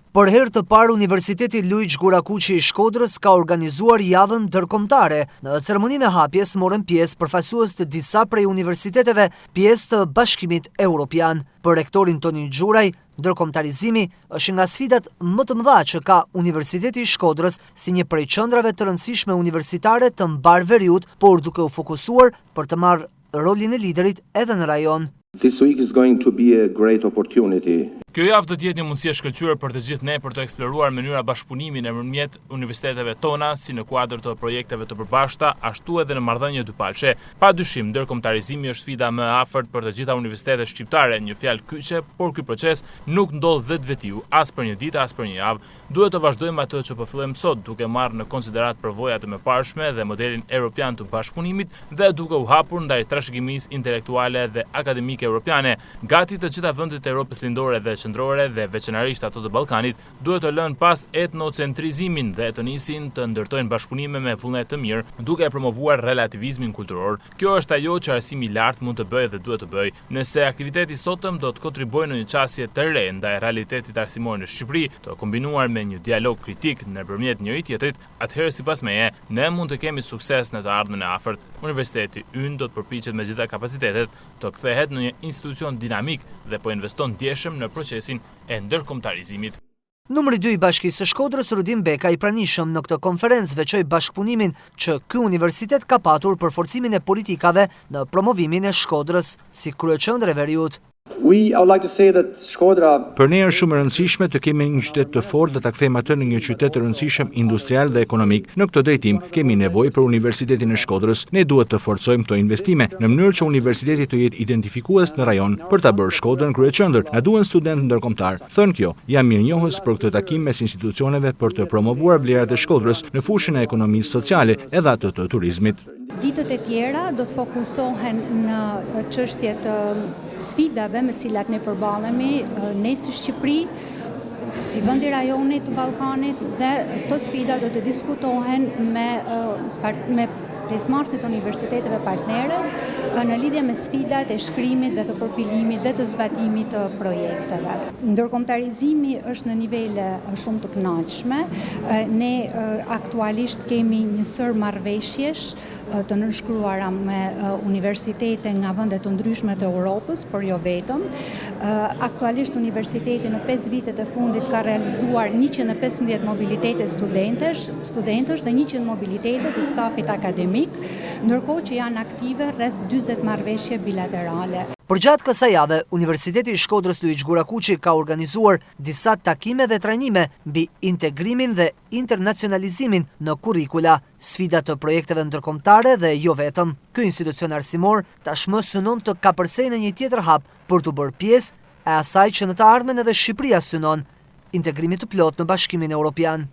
Për herë të parë, Universiteti Luiç Gurakuqi i Shkodrës ka organizuar javën ndërkombëtare. Në ceremoninë e hapjes morën pjesë përfaqësues të disa prej universiteteve, pjesë të Bashkimit Evropian. Për rektorin Toni Xhuraj, ndërkombëtarizimi është nga sfidat më të mëdha që ka Universiteti i Shkodrës si një prej qendrave të rëndësishme universitare të mbar veriut, por duke u fokusuar për të marrë rolin e liderit edhe në rajon. This week is going to be a great opportunity. Kjo javë do të jetë një mundësi e shkëlqyer për të gjithë ne për të eksploruar mënyra bashkëpunimi nëpërmjet universiteteve tona, si në kuadër të projekteve të përbashkëta, ashtu edhe në marrëdhënie dypalçe. Padyshim, ndërkombëtarizimi është sfida më e afërt për të gjitha universitetet shqiptare, një fjalë kyçe, por ky proces nuk ndodh vetvetiu, as për një ditë, as për një javë. Duhet të vazhdojmë atë që po fillojmë sot, duke marrë në konsiderat përvojat e mëparshme dhe modelin evropian të bashkëpunimit dhe duke u hapur ndaj trashëgimisë intelektuale dhe akademike europiane. Gati të gjitha vendet e Europës lindore dhe qendrore dhe veçanërisht ato të Ballkanit duhet të lënë pas etnocentrizimin dhe të nisin të ndërtojnë bashkëpunime me vullnet të mirë, duke promovuar relativizmin kulturor. Kjo është ajo që arsimi i lartë mund të bëjë dhe duhet të bëjë. Nëse aktiviteti sotëm do të kontribuojë në një qasje të re ndaj realitetit arsimor në Shqipëri, të kombinuar me një dialog kritik nëpërmjet njëri tjetrit, atëherë sipas meje, ne mund të kemi sukses në të ardhmen e afërt. Universiteti ynë do të përpiqet me gjitha kapacitetet të kthehet në një institucion dinamik dhe po investon ndjeshëm në procesin e ndërkombëtarizimit. Numri 2 i Bashkisë së Shkodrës, Rudim Beka, i pranishëm në këtë konferencë veçoi bashkëpunimin që ky universitet ka patur për forcimin e politikave në promovimin e Shkodrës si kryeqendër e veriut. Për ne është shumë e rëndësishme të kemi një qytet të fortë dhe ta kthejmë atë në një qytet të rëndësishëm industrial dhe ekonomik. Në këtë drejtim kemi nevojë për Universitetin e Shkodrës. Ne duhet të forcojmë këto investime në mënyrë që universiteti të jetë identifikues në rajon për ta bërë Shkodrën kryeqendër. Na duhen studentë ndërkombëtar. Thënë kjo, jam mirënjohës për këtë takim mes institucioneve për të promovuar vlerat e Shkodrës në fushën e ekonomisë sociale edhe atë të turizmit. Ditët e tjera do të fokusohen në çështje të sfidave me cilat ne përballemi ne si Shqipëri, si vend i rajonit të Ballkanit, dhe këto sfida do të diskutohen me pjesëmarrësit e universiteteve partnere në lidhje me sfidat e shkrimit dhe të përpilimit dhe të zbatimit të projekteve. Ndërkombëtarizimi është në nivele shumë të kënaqshme. Ne aktualisht kemi një sër marrëveshjesh të nënshkruara me universitete nga vende të ndryshme të Europës, por jo vetëm. Aktualisht universiteti në 5 vitet e fundit ka realizuar 115 mobilitete studentësh dhe 100 mobilitete të stafit akademik, ndërkohë që janë aktive rreth 40 marrëveshje bilaterale. Përgjatë kësaj jave, Universiteti i Shkodrës Luiç Gurakuqi ka organizuar disa takime dhe trajnime mbi integrimin dhe internacionalizimin në kurrikula, sfidat të projekteve ndërkombëtare dhe jo vetëm. Ky institucion arsimor tashmë synon të kapërcejë në një tjetër hap për të bërë pjesë e asaj që në të ardhmen edhe Shqipëria synon, integrimit të plot në Bashkimin Evropian.